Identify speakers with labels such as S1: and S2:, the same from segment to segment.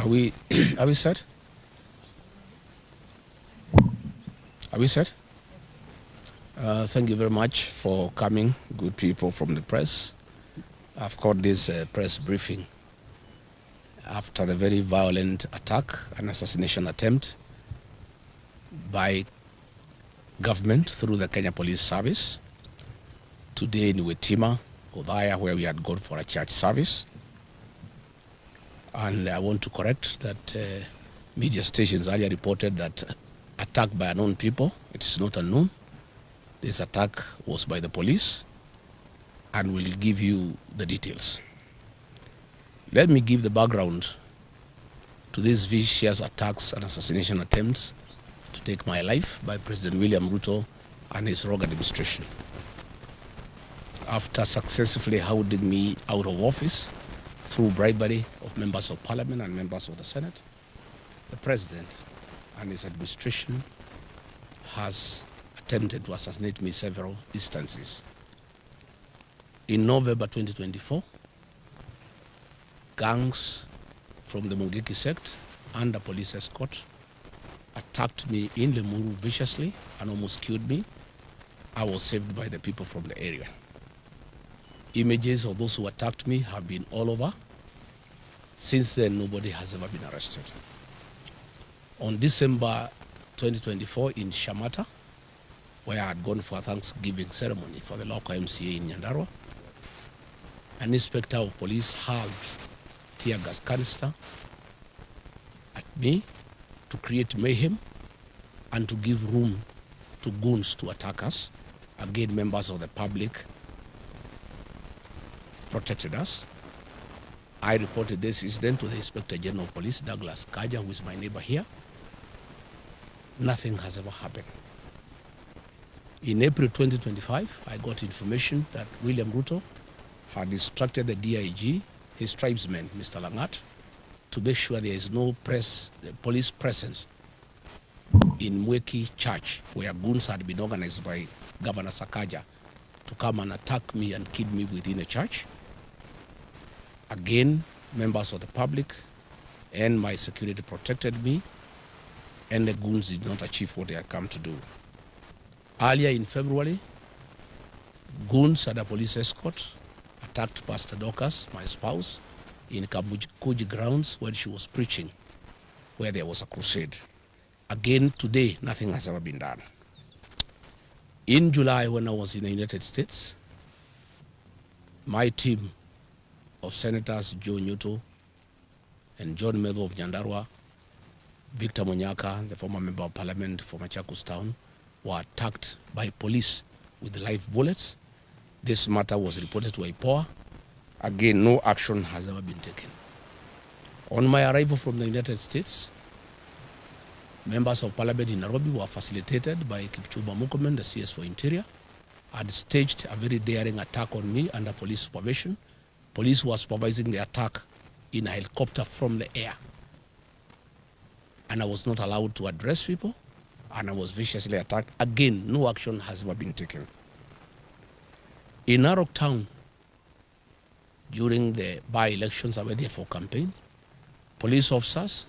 S1: Are we set? Are we set? Thank you very much for coming, good people from the press. I've called this press briefing after the very violent attack and assassination attempt by government through the Kenya Police Service today in Wetima, Othaya, where we had gone for a church service. And I want to correct that media stations earlier reported that attack by unknown people. It is not unknown. This attack was by the police, and we'll give you the details. Let me give the background to these vicious attacks and assassination attempts to take my life by President William Ruto and his rogue administration. After successfully hounding me out of office through bribery of members of parliament and members of the Senate, the president and his administration has attempted to assassinate me several instances. In November 2024, gangs from the Mungiki sect under police escort attacked me in Lemuru viciously and almost killed me. I was saved by the people from the area. Images of those who attacked me have been all over. Since then, nobody has ever been arrested. On December 2024 in Shamata, where I had gone for a Thanksgiving ceremony for the local MCA in Nyandarua, an inspector of police hurled tear gas canister at me to create mayhem and to give room to goons to attack us. Again, members of the public protected us. I reported this incident to the Inspector General of Police, Douglas Kaja, who is my neighbor here. Nothing has ever happened. In April 2025, I got information that William Ruto had instructed the DIG, his tribesman, Mr. Langat, to make sure there is no police presence in Mweki Church, where goons had been organized by Governor Sakaja to come and attack me and kill me within the church. Again, members of the public and my security protected me, and the goons did not achieve what they had come to do. Earlier in February, goons at a police escort attacked Pastor Dorcas, my spouse, in Kabuji grounds when she was preaching, where there was a crusade. Again, today, nothing has ever been done. In July, when I was in the United States, my team of Senators Joe Nyuto and John Medho of Nyandarua, Victor Monyaka, the former member of parliament for Machakos Town, were attacked by police with live bullets. This matter was reported to IPOA. Again, no action has ever been taken. On my arrival from the United States, members of parliament in Nairobi were facilitated by Kipchumba Murkomen, the CS for Interior, had staged a very daring attack on me under police supervision. Police were supervising the attack in a helicopter from the air. And I was not allowed to address people, and I was viciously attacked. Again, no action has ever been taken. In Narok Town, during the by-elections already for campaign, police officers,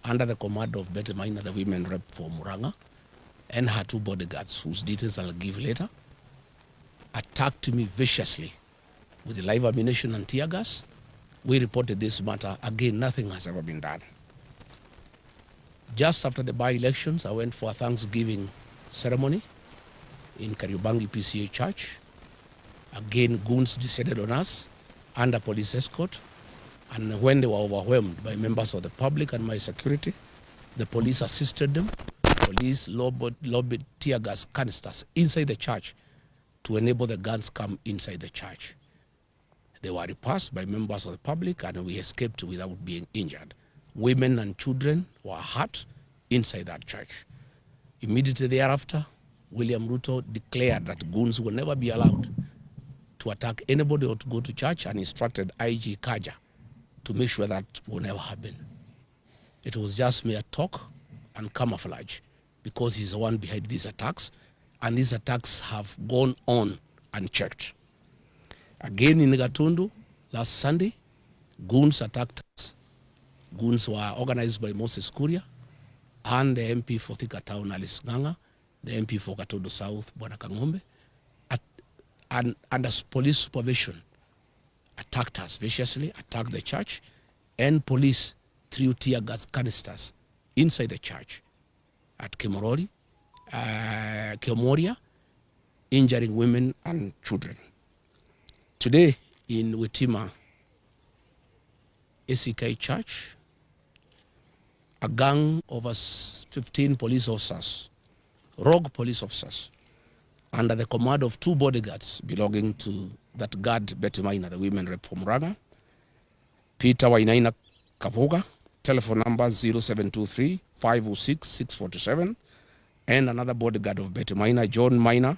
S1: under the command of Betty Maina, the women rep for Muranga, and her two bodyguards, whose details I'll give later, attacked me viciously with the live ammunition and tear gas. We reported this matter. Again, nothing has ever been done. Just after the by-elections, I went for a Thanksgiving ceremony in Kariobangi PCA Church. Again, goons descended on us under police escort. And when they were overwhelmed by members of the public and my security, the police assisted them. Police lobbied tear gas canisters inside the church to enable the guns come inside the church. They were repulsed by members of the public, and we escaped without being injured. Women and children were hurt inside that church. Immediately thereafter, William Ruto declared that goons will never be allowed to attack anybody or to go to church, and instructed IG Kaja to make sure that will never happen. It was just mere talk and camouflage, because he's the one behind these attacks, and these attacks have gone on unchecked. Again in Gatundu, last Sunday, goons attacked us Goons were organized by Moses Kuria and the MP for Thika Town, Alice Nganga, the MP for Katodo South, Bwana Kangombe, and under police supervision, attacked us viciously, attacked the church, and police threw tear gas canisters inside the church at Kemoria, injuring women and children. Today in Witima ACK Church, a gang of us 15 police officers, rogue police officers, under the command of 2 bodyguards belonging to that guard Betty Maina, the women rep from Raga, Peter Wainaina Kapuga, telephone number 0723-506-647, and another bodyguard of Betty Maina, John Maina,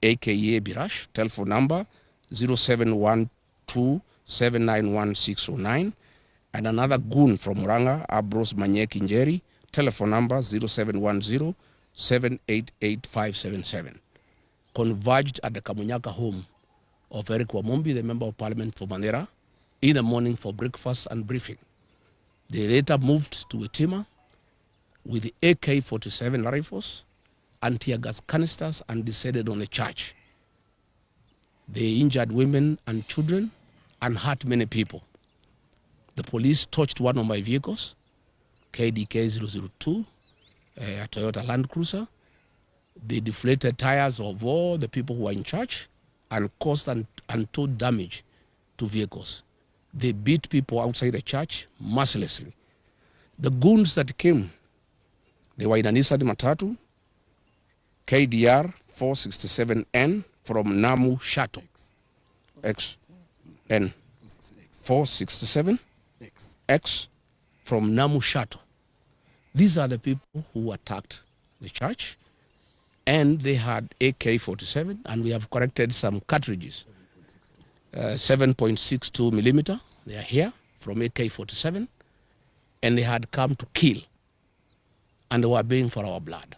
S1: aka Birash, telephone number 0712-791-609, and another goon from Muranga, Abros Manyeki Njeri, telephone number 0710-788-577, converged at the Kamunyaka home of Eric Wamombi, the Member of Parliament for Mandera, in the morning for breakfast and briefing. They later moved to Witima with the AK-47 rifles and tear gas canisters and descended on the church. They injured women and children and hurt many people. The police touched one of my vehicles, KDK 002, a Toyota Land Cruiser. They deflated tires of all the people who were in church and caused untold damage to vehicles. They beat people outside the church mercilessly. The goons that came, they were in an Nissan Matatu, KDR 467N from Namu Shato. XN 467 X from Namu Shato. These are the people who attacked the church, and they had AK-47, and we have corrected some cartridges, 7.62 millimeter. They are here from AK-47, and they had come to kill, and they were baying for our blood.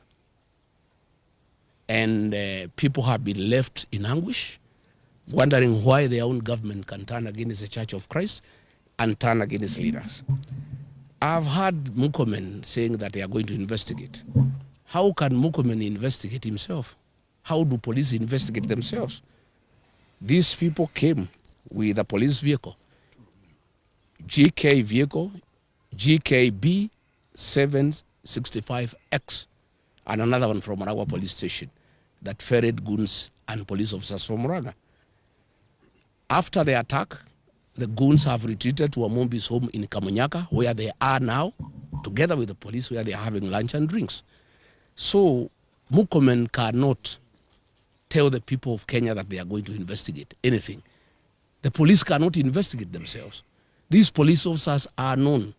S1: And people have been left in anguish, wondering why their own government can turn against the Church of Christ and turn against leaders. I've heard Murkomen saying that they are going to investigate. How can Murkomen investigate himself? How do police investigate themselves? These people came with a police vehicle, GK vehicle, GKB 765X, and another one from Marawa police station that ferried goons and police officers from Muranga. After the attack, the goons have retreated to Wamombi's home in Kamunyaka, where they are now, together with the police, where they are having lunch and drinks. So Murkomen cannot tell the people of Kenya that they are going to investigate anything. The police cannot investigate themselves. These police officers are known.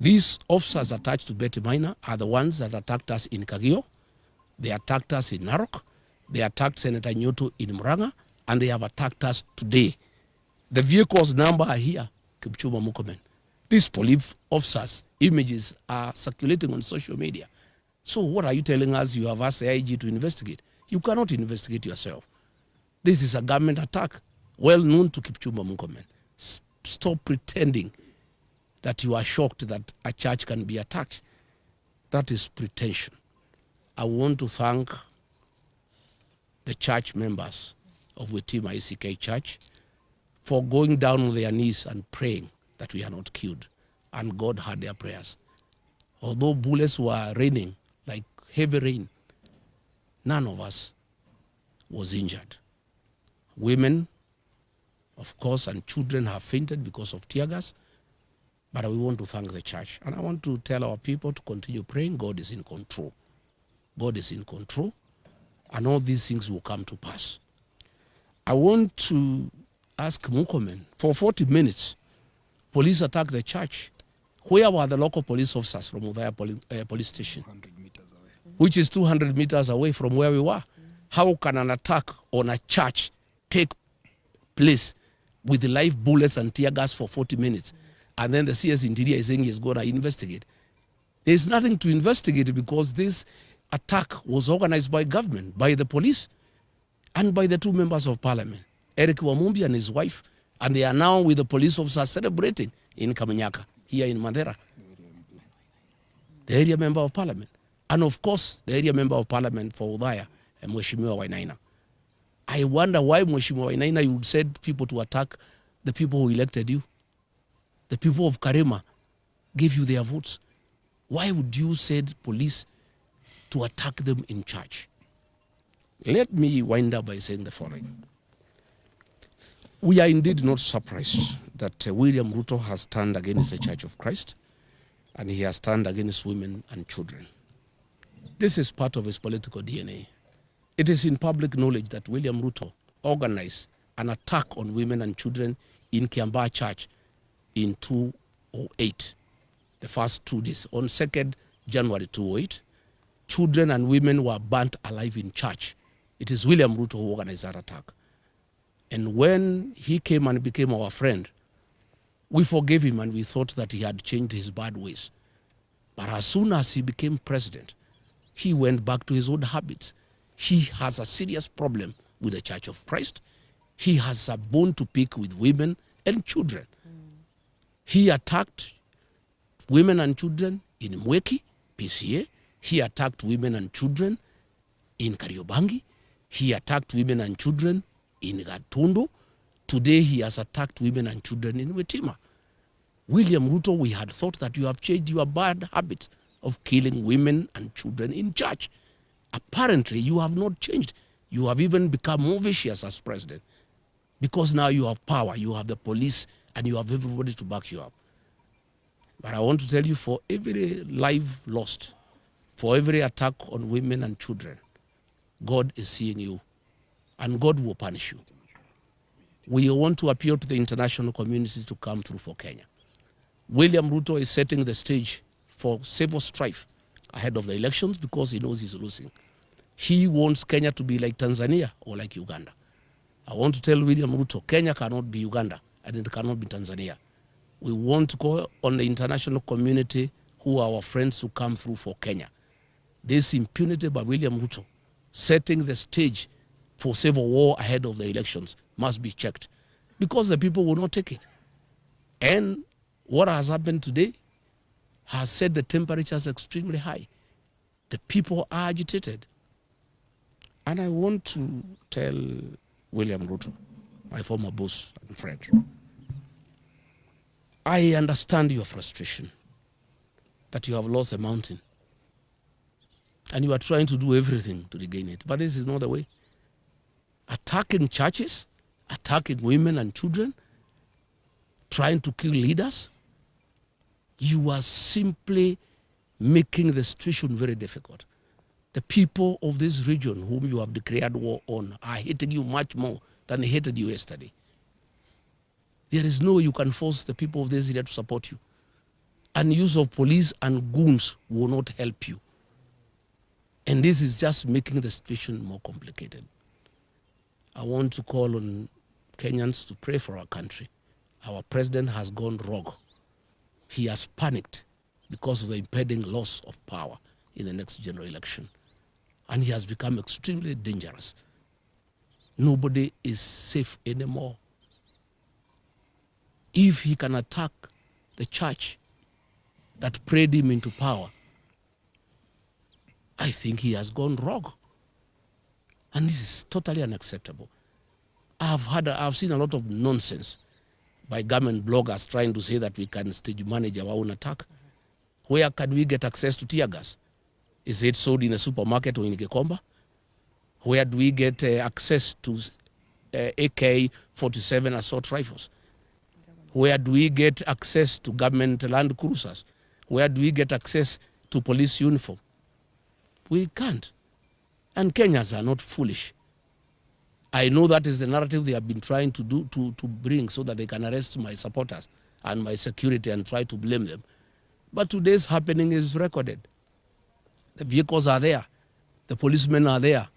S1: These officers attached to Betty Maina are the ones that attacked us in Kagio. They attacked us in Narok. They attacked Senator Nyoto in Muranga, and they have attacked us today. The vehicles number are here, Kipchumba Murkomen. These police officers' images are circulating on social media. So what are you telling us? You have asked the IG to investigate. You cannot investigate yourself. This is a government attack, well known to Kipchumba Murkomen. Stop pretending that you are shocked that a church can be attacked. That is pretension. I want to thank the church members of Witima ACK Church for going down on their knees and praying that we are not killed. And God heard their prayers. Although bullets were raining like heavy rain, none of us was injured. Women, of course, and children have fainted because of tear gas. But we want to thank the church. And I want to tell our people to continue praying. God is in control. God is in control. And all these things will come to pass. I want to ask Murkomen, for 40 minutes, police attacked the church. Where were the local police officers from Udaya police station? 200 meters away. Which is 200 meters away from where we were. How can an attack on a church take place with live bullets and tear gas for 40 minutes? And then the CS Interior is saying he's going to investigate. There's nothing to investigate because this attack was organized by government, by the police, and by the 2 members of parliament, Eric Wamombi and his wife, and they are now with the police officers celebrating in Kamunyaka, here in Mandera. the area member of parliament, and of course the area member of parliament for Udhaya, Mheshimiwa Wainaina. I wonder why Mheshimiwa Wainaina, you would send people to attack the people who elected you. The people of Karema gave you their votes. Why would you send police to attack them in church? Let me wind up by saying the following. We are indeed not surprised that William Ruto has turned against the Church of Christ, and he has turned against women and children. This is part of his political DNA. It is in public knowledge that William Ruto organized an attack on women and children in Kiambaa Church in 2008, the first 2 days. On 2nd January 2008, children and women were burnt alive in church. It is William Ruto who organized that attack. And when he came and became our friend, we forgave him and we thought that he had changed his bad ways. But as soon as he became president, he went back to his old habits. He has a serious problem with the Church of Christ. He has a bone to pick with women and children. He attacked women and children in Mweki, PCA. He attacked women and children in Kariobangi. He attacked women and children in Gatundu. Today he has attacked women and children in Wetima. William Ruto, we had thought that you have changed your bad habit of killing women and children in church. Apparently you have not changed. You have even become more vicious as president, because now you have power, you have the police, and you have everybody to back you up. But I want to tell you, for every life lost, for every attack on women and children, God is seeing you, and God will punish you. We want to appeal to the international community to come through for Kenya. William Ruto is setting the stage for civil strife ahead of the elections because he knows he's losing. He wants Kenya to be like Tanzania or like Uganda. I want to tell William Ruto, Kenya cannot be Uganda and it cannot be Tanzania. We want to call on the international community who are our friends to come through for Kenya. This impunity by William Ruto, setting the stage for civil war ahead of the elections, must be checked because the people will not take it. And what has happened today has set the temperatures extremely high. The people are agitated. And I want to tell William Ruto, my former boss and friend, I understand your frustration that you have lost the mountain and you are trying to do everything to regain it. But this is not the way. Attacking churches, attacking women and children, trying to kill leaders, you are simply making the situation very difficult. The people of this region whom you have declared war on are hating you much more than they hated you yesterday. There is no way you can force the people of this area to support you. And use of police and goons will not help you. And this is just making the situation more complicated. I want to call on Kenyans to pray for our country. Our president has gone rogue. He has panicked because of the impending loss of power in the next general election. And he has become extremely dangerous. Nobody is safe anymore. If he can attack the church that prayed him into power, I think he has gone rogue. And this is totally unacceptable. I've seen a lot of nonsense by government bloggers trying to say that we can stage manage our own attack. Where can we get access to tear gas? Is it sold in a supermarket or in Gikomba? Where do we get access to AK-47 assault rifles? Where do we get access to government land cruisers? Where do we get access to police uniform? We can't. And Kenyans are not foolish. I know that is the narrative they have been trying to do to bring so that they can arrest my supporters and my security and try to blame them. But today's happening is recorded. The vehicles are there. The policemen are there.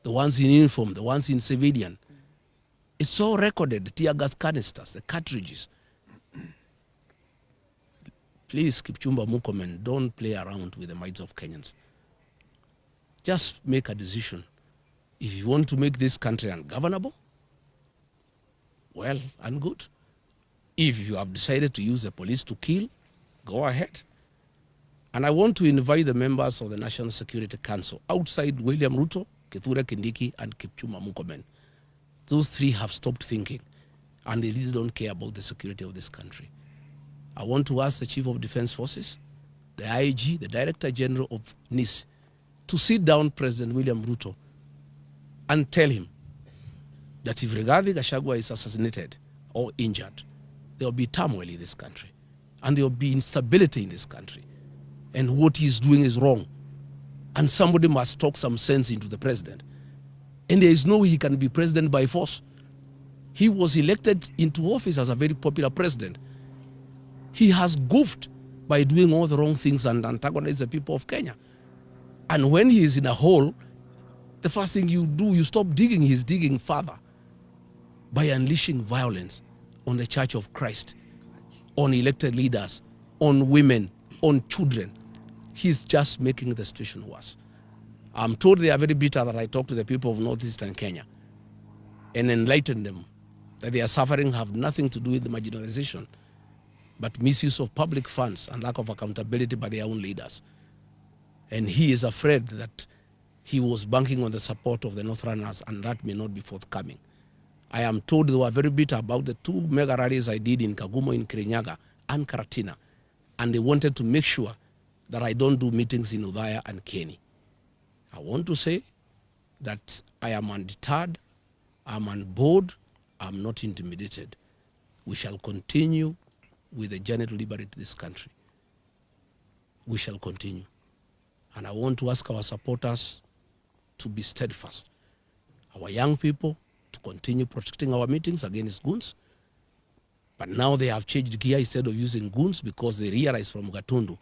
S1: The ones in uniform, the ones in civilian. It's all recorded, the tear gas canisters, the cartridges. Please, Kipchumba Murkomen, don't play around with the minds of Kenyans. Just make a decision. If you want to make this country ungovernable, well and good. If you have decided to use the police to kill, go ahead. And I want to invite the members of the National Security Council outside William Ruto, Kithure Kindiki, and Kipchumba Murkomen. Those three have stopped thinking, and they really don't care about the security of this country. I want to ask the Chief of Defense Forces, the IG, the Director General of NIS, to sit down President William Ruto and tell him that if Rigathi Gachagua is assassinated or injured, there will be turmoil in this country, and there will be instability in this country. And what he's doing is wrong. And somebody must talk some sense into the president. And there is no way he can be president by force. He was elected into office as a very popular president. He has goofed by doing all the wrong things and antagonized the people of Kenya. And when he is in a hole, the first thing you do, you stop digging. He's digging further by unleashing violence on the Church of Christ, on elected leaders, on women, on children. He's just making the situation worse. I'm told they are very bitter that I talk to the people of northeastern Kenya and enlighten them that their suffering have nothing to do with the marginalization, but misuse of public funds and lack of accountability by their own leaders. And he is afraid that he was banking on the support of the Northerners, and that may not be forthcoming. I am told they were very bitter about the 2 mega rallies I did in Kagumo, in Kirinyaga, and Karatina, and they wanted to make sure that I don't do meetings in Udhaya and Kieni. I want to say that I am undeterred, I'm on board, I'm not intimidated. We shall continue with the journey to liberate this country. We shall continue. And I want to ask our supporters to be steadfast. Our young people to continue protecting our meetings against goons. But now they have changed gear. Instead of using goons, because they realize from Gatundu,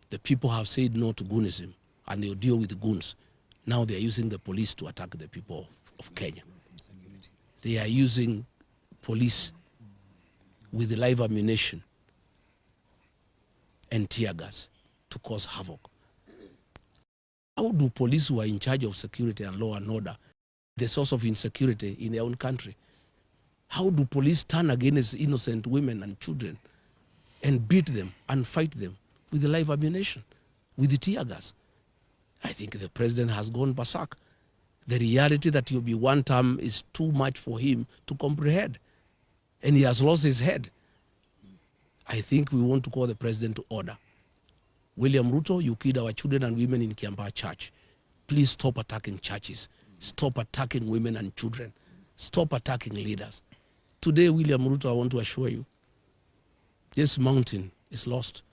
S1: the people have said no to goonism and they'll deal with the goons. Now they are using the police to attack the people of Kenya. They are using police with live ammunition and tear gas to cause havoc. How do police who are in charge of security and law and order the source of insecurity in their own country? How do police turn against innocent women and children and beat them and fight them with the live ammunition, with the tear gas? I think the president has gone berserk. The reality that he'll be one term is too much for him to comprehend, and he has lost his head. I think we want to call the president to order. William Ruto, you killed our children and women in Kiambaa Church. Please stop attacking churches. Stop attacking women and children. Stop attacking leaders. Today, William Ruto, I want to assure you, this mountain is lost.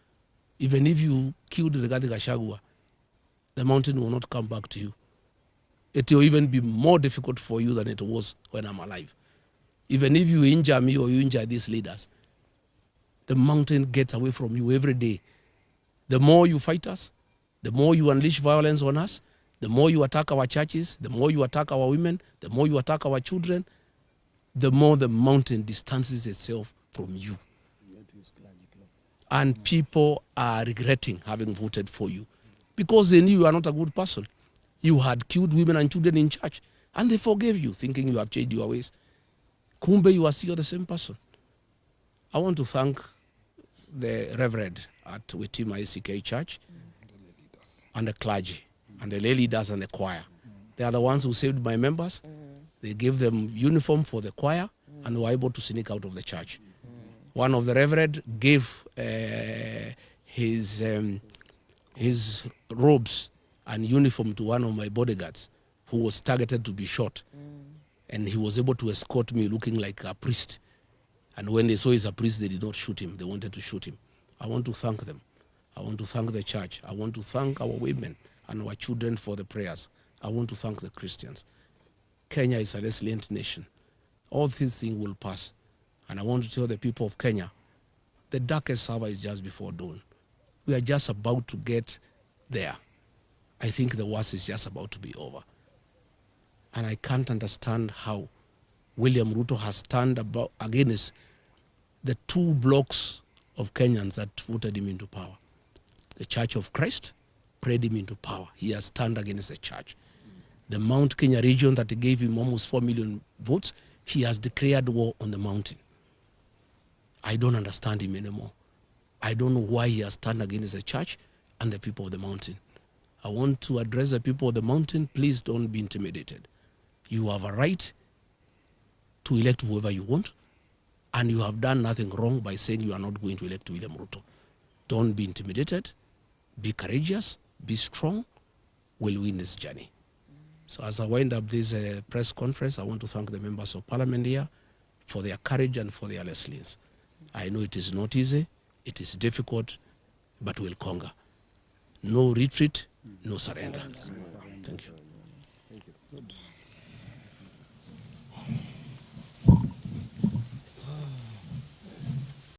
S1: Even if you killed Rigathi Gachagua, the mountain will not come back to you. It will even be more difficult for you than it was when I'm alive. Even if you injure me or you injure these leaders, the mountain gets away from you every day. The more you fight us, the more you unleash violence on us, the more you attack our churches, the more you attack our women, the more you attack our children, the more the mountain distances itself from you. And people are regretting having voted for you because they knew you are not a good person. You had killed women and children in church, and they forgave you, thinking you have changed your ways. Kumbe, you are still the same person. I want to thank the Reverend at Witima ACK Church and the clergy and the lay leaders and the choir. They are the ones who saved my members. They gave them uniform for the choir and were able to sneak out of the church. One of the Reverend gave his robes and uniform to one of my bodyguards who was targeted to be shot. And he was able to escort me looking like a priest. And when they saw he's a priest, they did not shoot him. They wanted to shoot him. I want to thank them. I want to thank the church. I want to thank our women and our children for the prayers. I want to thank the Christians. Kenya is a resilient nation. All these things will pass. And I want to tell the people of Kenya, the darkest hour is just before dawn. We are just about to get there. I think the worst is just about to be over. And I can't understand how William Ruto has turned about against the 2 blocks of Kenyans that voted him into power. The Church of Christ prayed him into power. He has turned against the church. The Mount Kenya region that gave him almost 4 million votes, he has declared war on the mountain. I don't understand him anymore. I don't know why he has turned against the church and the people of the mountain. I want to address the people of the mountain. Please don't be intimidated. You have a right to elect whoever you want, and you have done nothing wrong by saying you are not going to elect William Ruto. Don't be intimidated. Be courageous. Be strong. We'll win this journey. So as I wind up this press conference, I want to thank the members of parliament here for their courage and for their lessons. I know it is not easy. It is difficult, but we'll conquer. No retreat, no surrender. Thank you.
S2: Thank you. Good.